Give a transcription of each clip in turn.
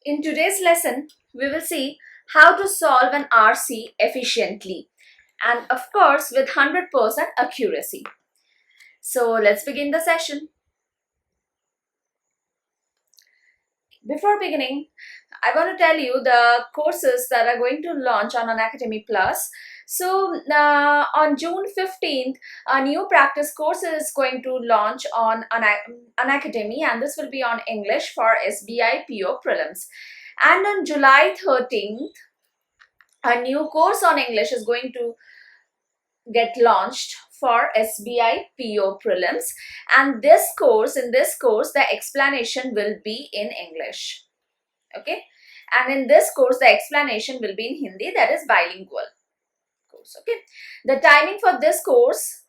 In today's lesson, we will see how to solve an RC efficiently and of course with 100% accuracy. So let's begin the session. Before beginning, I want to tell you the courses that are going to launch on Unacademy Plus. So on June 15th, a new practice course is going to launch on Unacademy, and this will be on English for SBI PO prelims. And on July 13th, a new course on English is going to get launched for SBI PO prelims, and in this course the explanation will be in English. Okay, and in this course the explanation will be in Hindi, that is bilingual course. Okay, the timing for this course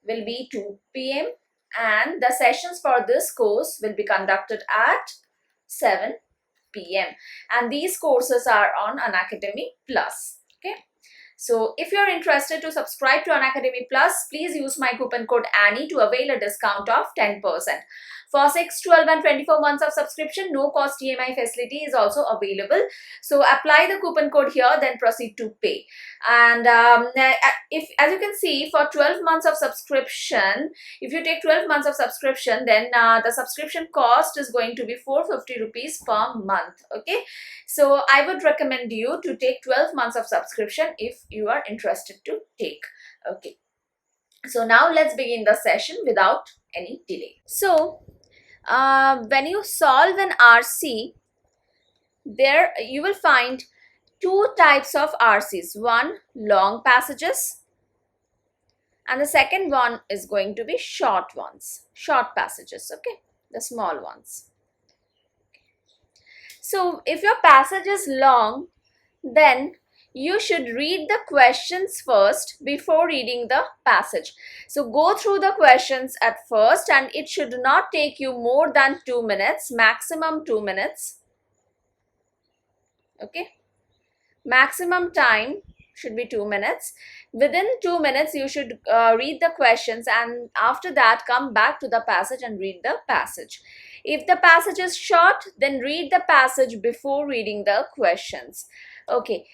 will be 2 p.m. and the sessions for this course will be conducted at 7 p.m. and these courses are on Unacademy Plus. Okay, so if you're interested to subscribe to Unacademy Plus, please use my coupon code Annie to avail a discount of 10%. For 6, 12 and 24 months of subscription, no cost EMI facility is also available. So apply the coupon code here, then proceed to pay. And if, as you can see, for 12 months of subscription, if you take 12 months of subscription, then the subscription cost is going to be 450 rupees per month. Okay, so I would recommend you to take 12 months of subscription if you are interested to take. Okay, so now let's begin the session without any delay. So when you solve an RC, there you will find two types of RCs. One, long passages, and the second one is going to be short passages. Okay, the small ones. So if your passage is long, then you should read the questions first before reading the passage. So go through the questions at first, and it should not take you more than 2 minutes, maximum 2 minutes. Okay, maximum time should be 2 minutes. Within 2 minutes you should read the questions, and after that come back to the passage and read the passage. If the passage is short, then read the passage before reading the questions. Okay,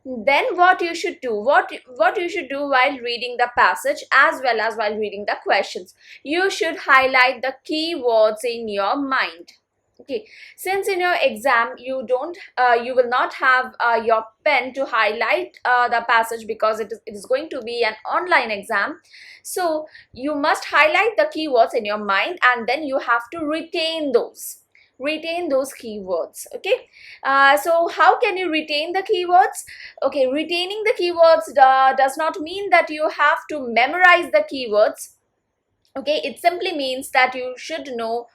then what you should do, what you should do while reading the passage as well as while reading the questions, you should highlight the key words in your mind. Okay, since in your exam you will not have your pen to highlight the passage because it is going to be an online exam, so you must highlight the keywords in your mind and then you have to retain those keywords. Okay, so how can you retain the keywords? Okay, retaining the keywords does not mean that you have to memorize the keywords. Okay, it simply means that you should know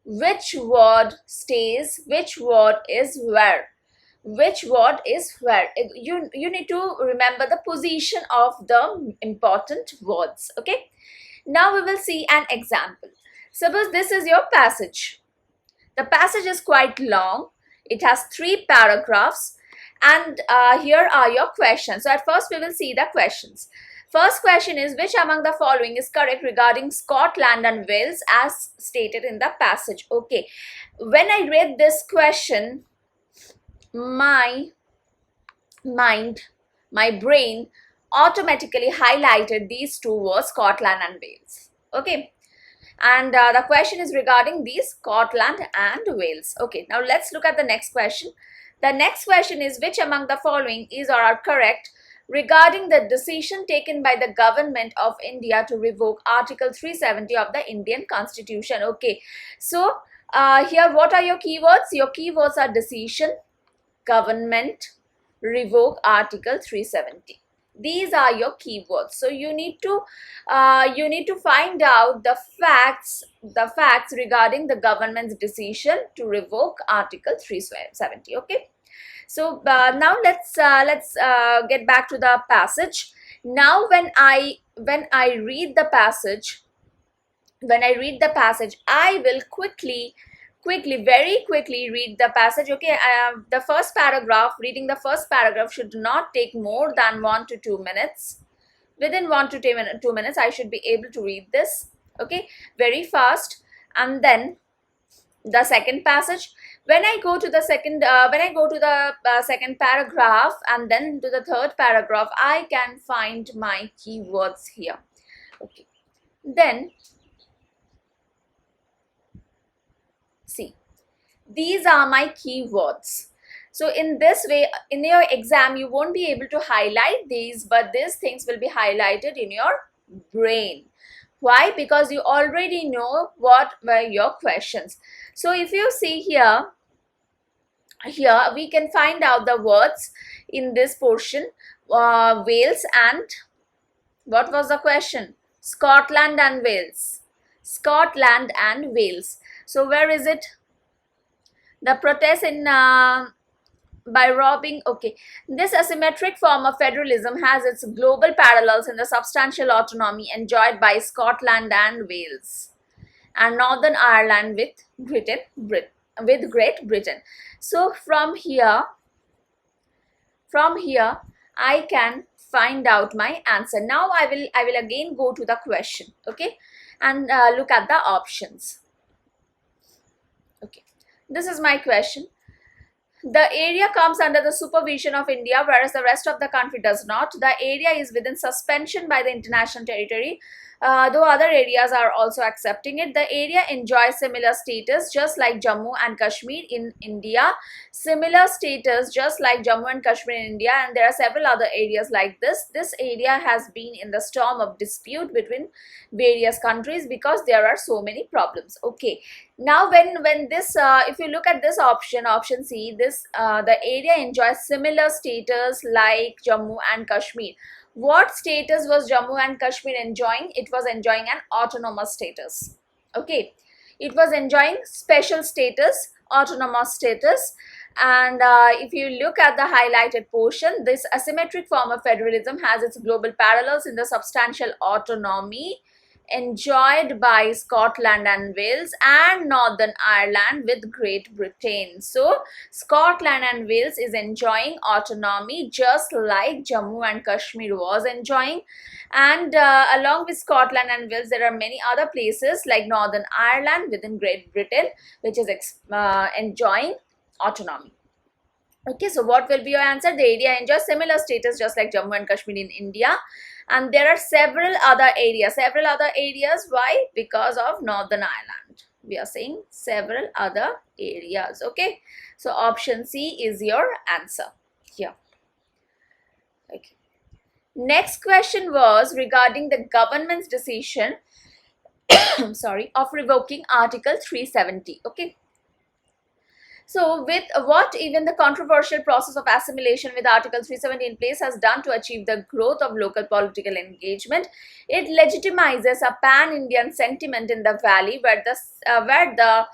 which word stays, which word is where. You need to remember the position of the important words. Okay, now we will see an example. Suppose this is your passage. The passage is quite long. It has 3 paragraphs, and here are your questions. So at first we will see the questions. First question is, which among the following is correct regarding Scotland and Wales as stated in the passage? Okay, when I read this question, my brain automatically highlighted these 2 words, Scotland and Wales. Okay, and the question is regarding these Scotland and Wales. Okay, now let's look at the next question. The next question is, which among the following is or are correct regarding the decision taken by the government of India to revoke Article 370 of the Indian Constitution? Okay, so here what are your keywords? Your keywords are decision, government, revoke Article 370. These are your keywords. So you need to find out the facts regarding the government's decision to revoke Article 370. Okay, so now let's get back to the passage. Now when I read the passage, I will very quickly read the passage. Okay, the first paragraph, reading the first paragraph should not take more than 1 to 2 minutes. Within 1 to 2 minutes I should be able to read this. Okay, very fast. And then the second passage, When I go to the second paragraph and then to the third paragraph, I can find my keywords here. Okay, then see, these are my keywords. So in this way, in your exam, you won't be able to highlight these, but these things will be highlighted in your brain. Why? Because you already know what were your questions. So if you see here we can find out the words in this portion. Wales and, what was the question? Scotland and Wales. Scotland and Wales. So where is it? The protest in by robbing. Okay, this asymmetric form of federalism has its global parallels in the substantial autonomy enjoyed by Scotland and Wales and Northern Ireland with Great Britain. So from here I can find out my answer. Now I will again go to the question, okay, and look at the options. Okay, this is my question. The area comes under the supervision of India, whereas the rest of the country does not. The area is within suspension by the international territory, though other areas are also accepting it. The area enjoys similar status just like Jammu and Kashmir in India. Similar status just like Jammu and Kashmir in India, and there are several other areas like this. This area has been in the storm of dispute between various countries because there are so many problems. Okay, now when this if you look at this option C, this the area enjoys similar status like Jammu and Kashmir. What status was Jammu and Kashmir enjoying? It was enjoying an autonomous status. Okay, it was enjoying special status, autonomous status. And if you look at the highlighted portion, this asymmetric form of federalism has its global parallels in the substantial autonomy enjoyed by Scotland and Wales and Northern Ireland with Great Britain. So Scotland and Wales is enjoying autonomy just like Jammu and Kashmir was enjoying, and along with Scotland and Wales there are many other places like Northern Ireland within Great Britain which is enjoying autonomy. Okay, so what will be your answer? The area enjoys similar status just like Jammu and Kashmir in India, and there are several other areas. Why? Because of Northern Ireland. We are saying several other areas. Okay, so option C is your answer here. Okay, next question was regarding the government's decision sorry, of revoking Article 370. Okay, so with what even the controversial process of assimilation with Article 370 in place has done to achieve the growth of local political engagement, it legitimizes a pan-Indian sentiment in the valley where the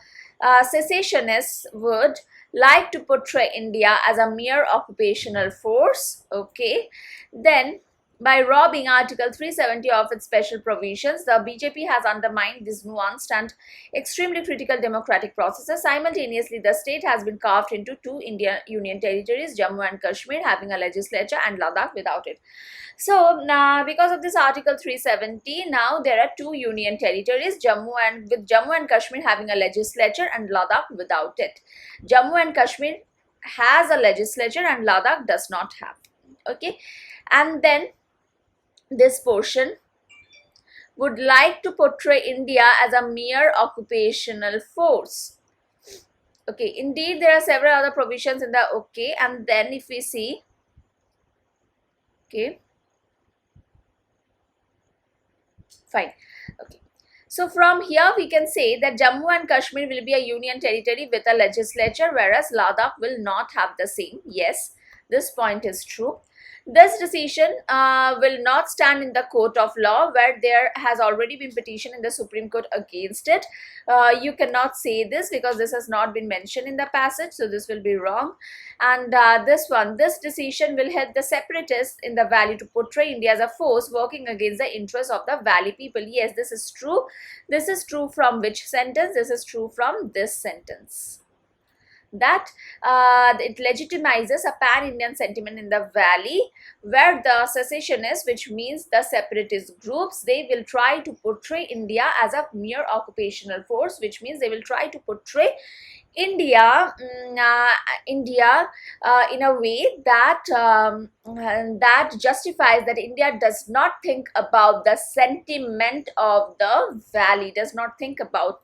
secessionists would like to portray India as a mere occupational force. Okay, then by robbing Article 370 of its special provisions, the BJP has undermined these nuanced and extremely critical democratic processes. Simultaneously, the state has been carved into two Indian union territories, Jammu and Kashmir having a legislature and Ladakh without it. So now, because of this Article 370, now there are two union territories, Jammu and Kashmir having a legislature and Ladakh without it. Jammu and Kashmir has a legislature and Ladakh does not have. Okay, and then this portion would like to portray India as a mere occupational force. Okay, indeed there are several other provisions in the okay, and then if we see, okay, fine. Okay, so from here we can say that Jammu and Kashmir will be a union territory with a legislature, whereas Ladakh will not have the same. Yes, this point is true. This decision will not stand in the court of law, where there has already been petition in the Supreme Court against it. You cannot say this because this has not been mentioned in the passage, so this will be wrong. And this decision will help the separatists in the valley to portray India as a force working against the interests of the valley people. Yes, this is true. This is true from which sentence? This is true from this sentence, that it legitimizes a pan-Indian sentiment in the valley where the secessionists, which means the separatist groups, they will try to portray India as a mere occupational force, which means they will try to portray India, in a way that justifies that India does not think about the sentiment of the valley, does not think about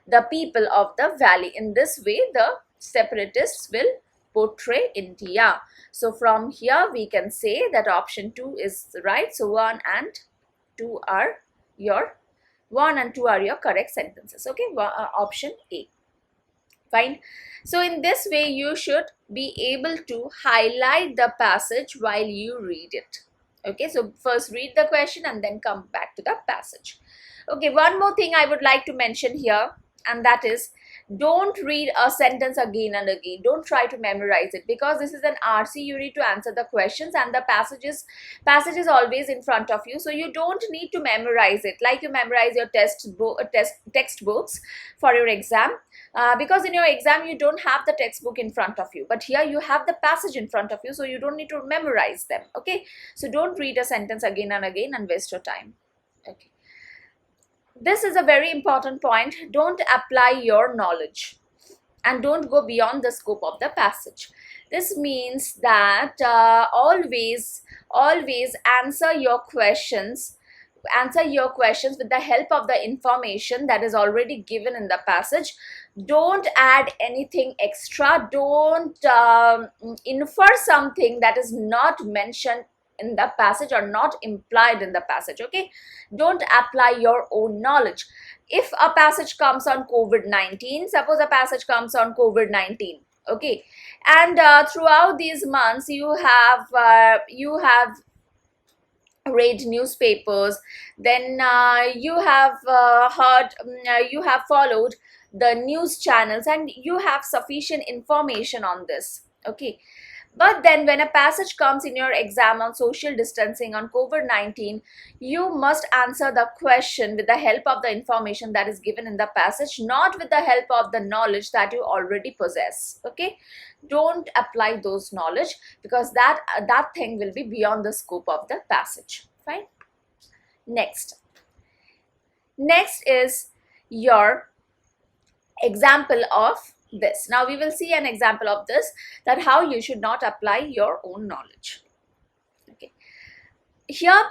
the people of the valley. In this way, the separatists will portray India. So from here, we can say that option 2 is right. So 1 and 2 are your 1 and 2 are your correct sentences. Okay, option A. Fine. So in this way, you should be able to highlight the passage while you read it. Okay, so first read the question and then come back to the passage. Okay, one more thing I would like to mention here, and that is, don't read a sentence again and again. Don't try to memorize it, because this is an RC. You need to answer the questions, and the passage is always in front of you, so you don't need to memorize it like you memorize your textbooks for your exam. Because in your exam you don't have the textbook in front of you, but here you have the passage in front of you, so you don't need to memorize them. Okay, so don't read a sentence again and again and waste your time. Okay, this is a very important point. Don't apply your knowledge and don't go beyond the scope of the passage. This means that always answer your questions with the help of the information that is already given in the passage. Don't add anything extra. Don't infer something that is not mentioned in the passage or not implied in the passage. Okay, don't apply your own knowledge. If a passage comes on COVID-19, suppose a passage comes on COVID-19, okay, and throughout these months you have read newspapers, then you have followed the news channels, and you have sufficient information on this. Okay, but then when a passage comes in your exam on social distancing, on COVID-19, you must answer the question with the help of the information that is given in the passage, not with the help of the knowledge that you already possess. Okay, don't apply those knowledge, because that thing will be beyond the scope of the passage. Fine. Next is your example of this. Now we will see an example of this, that how you should not apply your own knowledge. Okay, here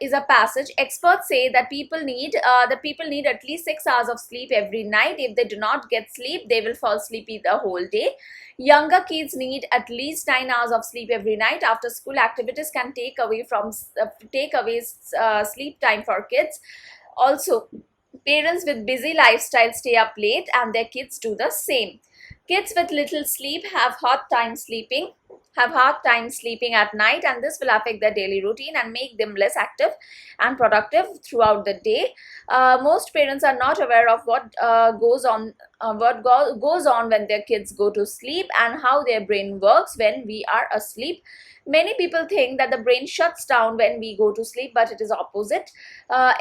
is a passage. Experts say that people need at least 6 hours of sleep every night. If they do not get sleep, they will fall sleepy the whole day. Younger kids need at least 9 hours of sleep every night. After school activities can take away sleep time for kids. Also, parents with busy lifestyles stay up late and their kids do the same. Kids with little sleep have hard time sleeping at night, and this will affect their daily routine and make them less active and productive throughout the day. Most parents are not aware of what goes on when their kids go to sleep and how their brain works when we are asleep. Many people think that the brain shuts down when we go to sleep, but it is opposite.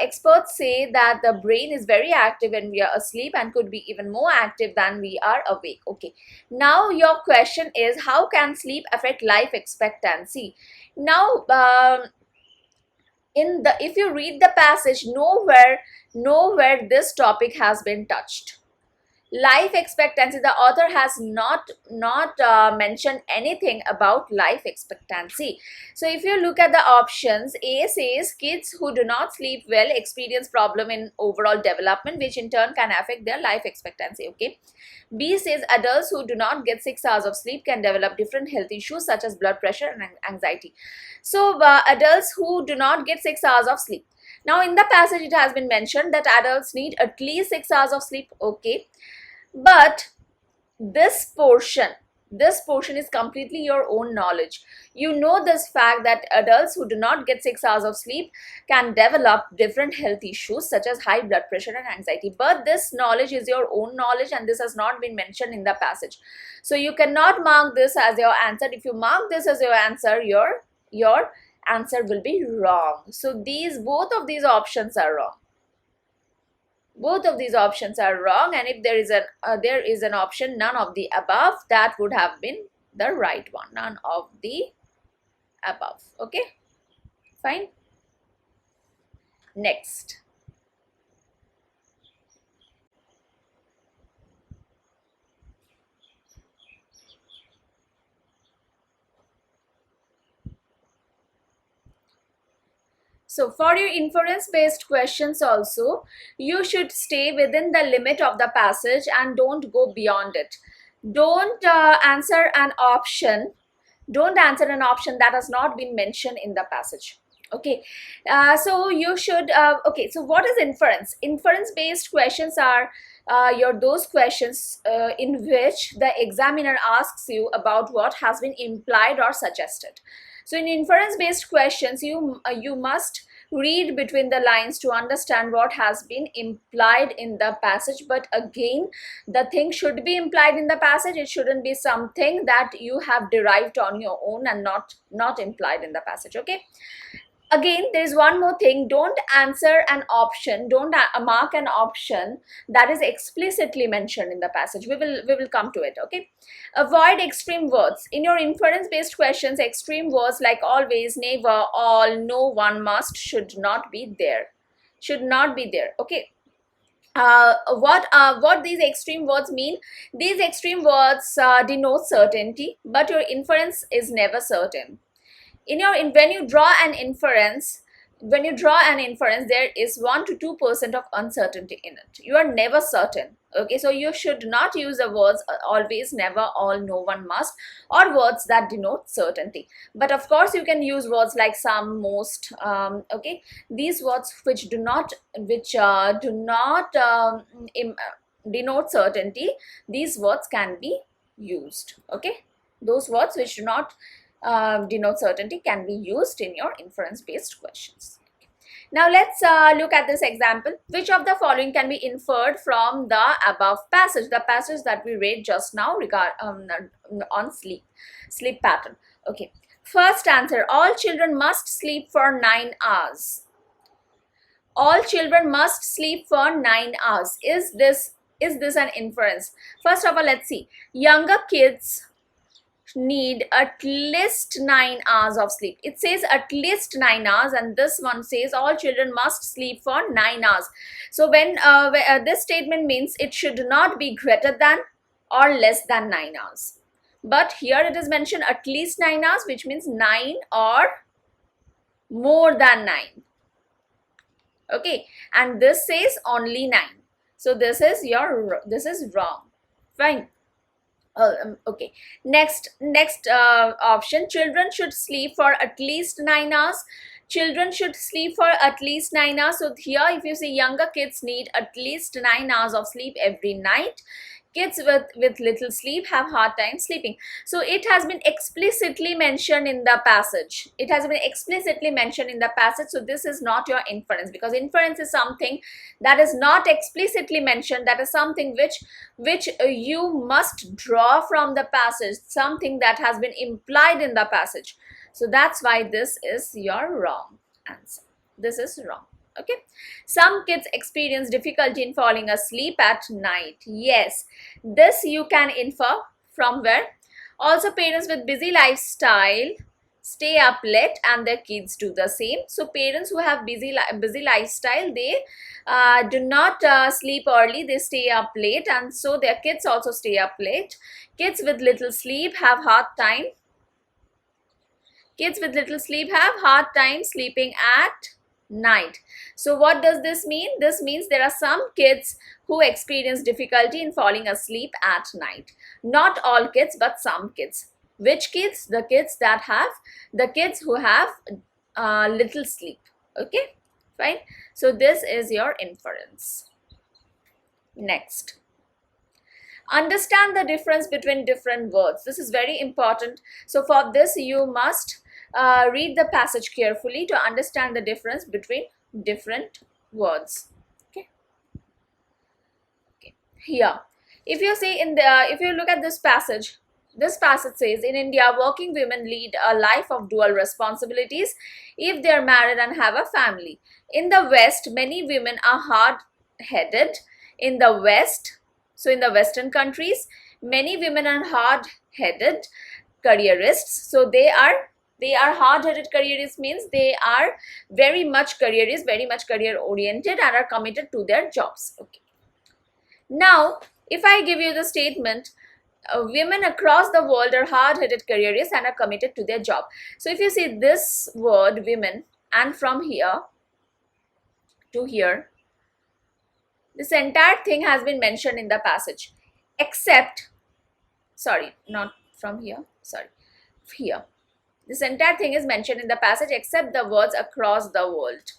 Experts say that the brain is very active when we are asleep and could be even more active than we are awake. Okay, now your question is, how can sleep affect life expectancy? Now, if you read the passage, nowhere this topic has been touched. Life expectancy, the author has not mentioned anything about life expectancy. So if you look at the options, A says kids who do not sleep well experience problem in overall development, which in turn can affect their life expectancy. Okay, B says adults who do not get 6 hours of sleep can develop different health issues such as blood pressure and anxiety. So adults who do not get 6 hours of sleep. Now in the passage it has been mentioned that adults need at least 6 hours of sleep. Okay, but this portion is completely your own knowledge. You know this fact that adults who do not get 6 hours of sleep can develop different health issues such as high blood pressure and anxiety, but this knowledge is your own knowledge and this has not been mentioned in the passage. So you cannot mark this as your answer. If you mark this as your answer, your answer will be wrong. So both of these options are wrong. Both of these options are wrong, and if there is an option none of the above, that would have been the right one. None of the above. Okay, fine. Next. So for your inference based questions also, you should stay within the limit of the passage and don't go beyond it. Don't answer an option. Don't answer an option that has not been mentioned in the passage. Okay, so you should okay, so what is inference? Inference based questions are your those questions in which the examiner asks you about what has been implied or suggested. So in inference based questions, you must read between the lines to understand what has been implied in the passage. But again, the thing should be implied in the passage. It shouldn't be something that you have derived on your own and not implied in the passage. Okay, again, there is one more thing. Don't answer an option, don't mark an option that is explicitly mentioned in the passage. We will come to it. Okay, avoid extreme words in your inference based questions. Extreme words like always, never, all, no, one, must should not be there, should not be there. Okay, what these extreme words mean? These extreme words denote certainty, but your inference is never certain. When you draw an inference, there is 1 to 2% of uncertainty in it. You are never certain. Okay, so you should not use the words always, never, all, no, one, must, or words that denote certainty. But of course you can use words like some, most. Okay, these words which do not denote certainty, these words can be used. Okay, those words which do not denote certainty can be used in your inference based questions. Now let's look at this example. Which of the following can be inferred from the above passage, the passage that we read just now on sleep pattern? Okay, first answer, all children must sleep for 9 hours. All children must sleep for 9 hours. Is this an inference? First of all, let's see. Younger kids need at least 9 hours of sleep. It says at least 9 hours, and this one says all children must sleep for 9 hours. So when this statement means it should not be greater than or less than 9 hours. But here it is mentioned at least 9 hours, which means 9 or more than 9. Okay, and this says only 9. So this is wrong. Fine. Okay, next option, children should sleep for at least 9 hours. Children should sleep for at least 9 hours. So here if you see younger kids need at least 9 hours of sleep every night. Kids with little sleep have hard time sleeping. So it has been explicitly mentioned in the passage. It has been explicitly mentioned in the passage. So this is not your inference, because inference is something that is not explicitly mentioned. That is something which you must draw from the passage, something that has been implied in the passage. So that's why this is your wrong answer. This is wrong. Okay, some kids experience difficulty in falling asleep at night. Yes, this you can infer from where? Also, parents with busy lifestyle stay up late and their kids do the same. So parents who have busy lifestyle, they do not sleep early, they stay up late, and so their kids also stay up late. Kids with little sleep have hard time. Kids with little sleep have hard time sleeping at night. So what does this mean? This means there are some kids who experience difficulty in falling asleep at night. Not all kids, but some kids. Which kids? The kids who have little sleep. Okay, fine. So this is your inference. Next, understand the difference between different words. This is very important. So for this you must read the passage carefully to understand the difference between different words. Okay. Here, if you see if you look at this passage says, in India, working women lead a life of dual responsibilities if they are married and have a family. In the West, many women are hard-headed. In the West, so in the Western countries, many women are hard-headed careerists. So they are hard-headed careerists, means they are very much career oriented and are committed to their jobs. Okay. Now, if I give you the statement, women across the world are hard-headed careerists and are committed to their job. So if you see this word women, and from here to here, this entire thing has been mentioned in the passage, except, sorry, not from here, sorry, here. This entire thing is mentioned in the passage except the words across the world.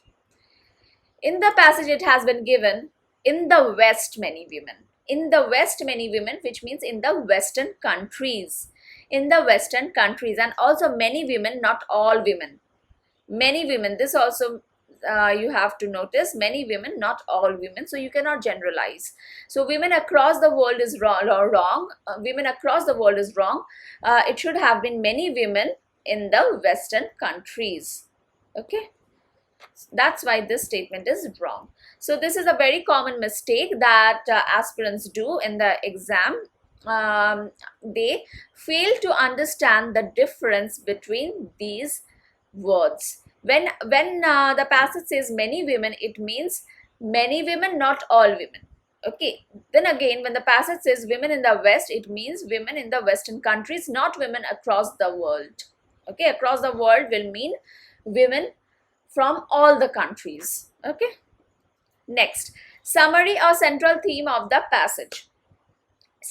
In the passage, it has been given in the West, many women. In the West, many women, which means in the Western countries. In the Western countries, and also many women, not all women. Many women, this also you have to notice, many women, not all women, so you cannot generalize. So women across the world is wrong. Women across the world is wrong. It should have been many women in the Western countries. Okay, that's why this statement is wrong. So this is a very common mistake that aspirants do in the exam. They fail to understand the difference between these words. When the passage says many women, it means many women, not all women. Okay, then again, when the passage says women in the West, it means women in the Western countries, not women across the world. Okay, across the world will mean women from all the countries. Okay, next, summary or central theme of the passage.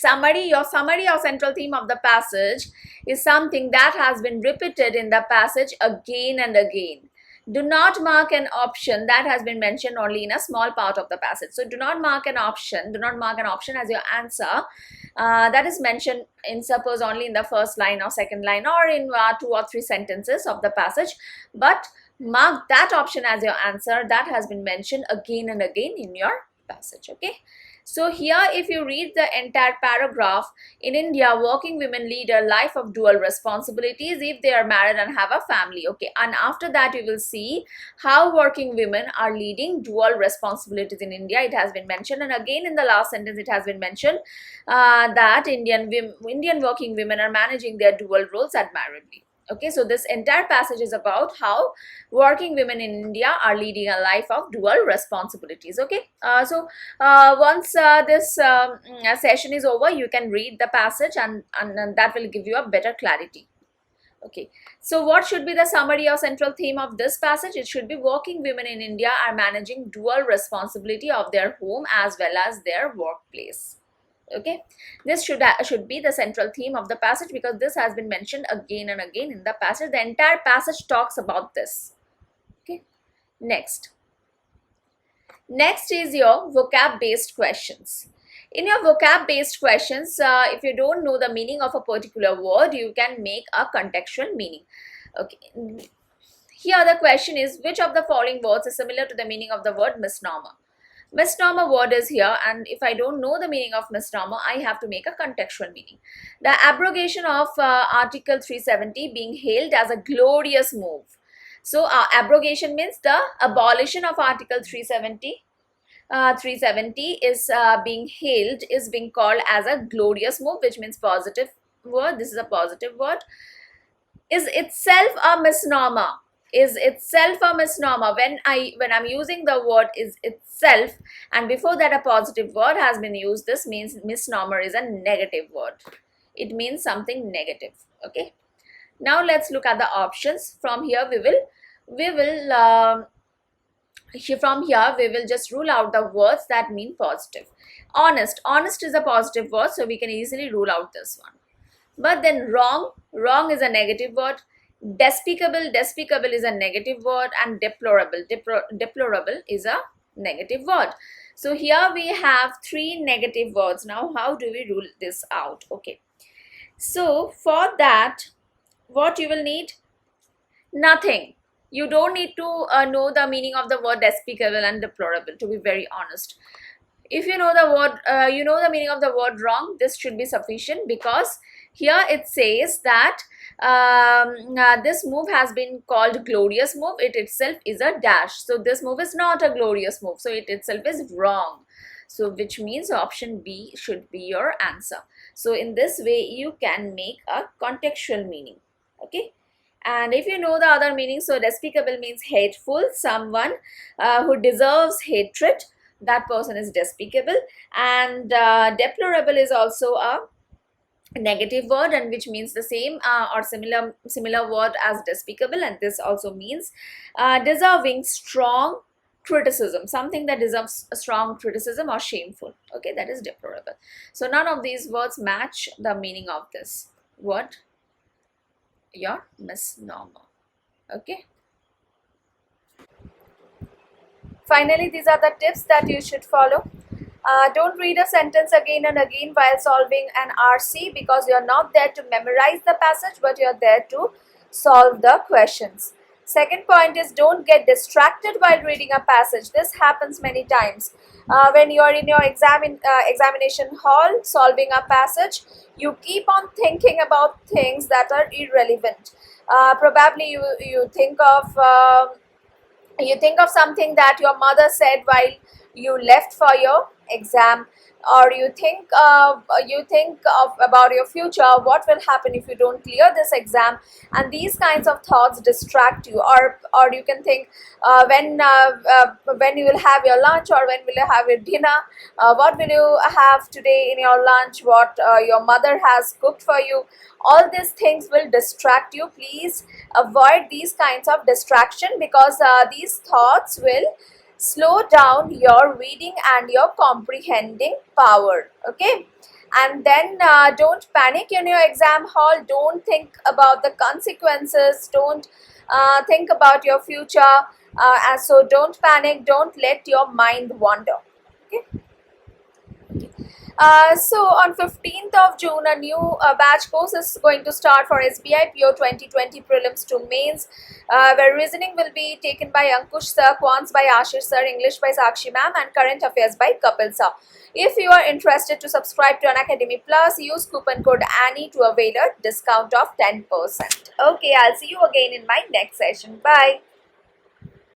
Your summary or central theme of the passage is something that has been repeated in the passage again and again. Do not mark an option that has been mentioned only in a small part of the passage. So do not mark an option as your answer that is mentioned in, suppose, only in the first line or second line or in 2 or 3 sentences of the passage, but mark that option as your answer that has been mentioned again and again in your passage. Okay, so here if you read the entire paragraph, in India working women lead a life of dual responsibilities if they are married and have a family. Okay, and after that you will see how working women are leading dual responsibilities in India. It has been mentioned, and again in the last sentence it has been mentioned that Indian working women are managing their dual roles admirably. Okay, so this entire passage is about how working women in India are leading a life of dual responsibilities. Okay, once this session is over, you can read the passage and that will give you a better clarity. Okay, so what should be the summary or central theme of this passage? It should be working women in India are managing dual responsibility of their home as well as their workplace. Okay, this should be the central theme of the passage because this has been mentioned again and again in the passage. The entire passage talks about this. Okay, next is your vocab based questions. In your vocab based questions, if you don't know the meaning of a particular word, you can make a contextual meaning. Okay, here the question is, which of the following words is similar to the meaning of the word misnomer? Misnomer word is here, and if I don't know the meaning of misnomer, I have to make a contextual meaning. The abrogation of Article 370 being hailed as a glorious move. So abrogation means the abolition of Article 370. 370 is being called as a glorious move, which means positive word. This is a positive word. Is itself a misnomer. When I'm using the word is itself and before that a positive word has been used, this means misnomer is a negative word. It means something negative. Okay, now let's look at the options. From here we will just rule out the words that mean positive. Honest is a positive word, so we can easily rule out this one. But then wrong is a negative word. Despicable is a negative word, and deplorable is a negative word. So here we have 3 negative words. Now how do we rule this out? Okay, so for that what you will need? Nothing. You don't need to know the meaning of the word despicable and deplorable, to be very honest. If you know the word, the meaning of the word wrong, this should be sufficient, because here it says that this move has been called glorious move. It itself is a dash. So this move is not a glorious move. So it itself is wrong. So which means option B should be your answer. So in this way, you can make a contextual meaning. Okay. And if you know the other meaning, so despicable means hateful, someone who deserves hatred. That person is despicable. And deplorable is also a negative word, and which means the same or similar word as despicable, and this also means deserving strong, criticism, something that deserves a strong criticism, or shameful. Okay, that is deplorable. So none of these words match the meaning of this word, your misnomer. Okay. Finally, these are the tips that you should follow. Don't read a sentence again and again while solving an RC, because you're not there to memorize the passage, but you're there to solve the questions. Second point is, don't get distracted while reading a passage. This happens many times. When you're in your examination hall solving a passage, you keep on thinking about things that are irrelevant. Probably you think of something that your mother said while you left for your exam, or you think of about your future, what will happen if you don't clear this exam, and these kinds of thoughts distract you. Or you can think, when you will have your lunch, or when will you have your dinner, what will you have today in your lunch, what your mother has cooked for you. All these things will distract you. Please avoid these kinds of distraction, because these thoughts will slow down your reading and your comprehending power. Okay. And then don't panic in your exam hall. Don't think about the consequences. Don't think about your future. So don't panic. Don't let your mind wander. Okay. So on 15th of June, a new batch course is going to start for SBI PO 2020 prelims to mains, where reasoning will be taken by Ankush sir, quants by Ashish sir, English by Sakshi ma'am, and current affairs by Kapil sir. If you are interested to subscribe to Unacademy Plus, use coupon code ANNIE to avail a discount of 10%. Okay, I'll see you again in my next session. Bye.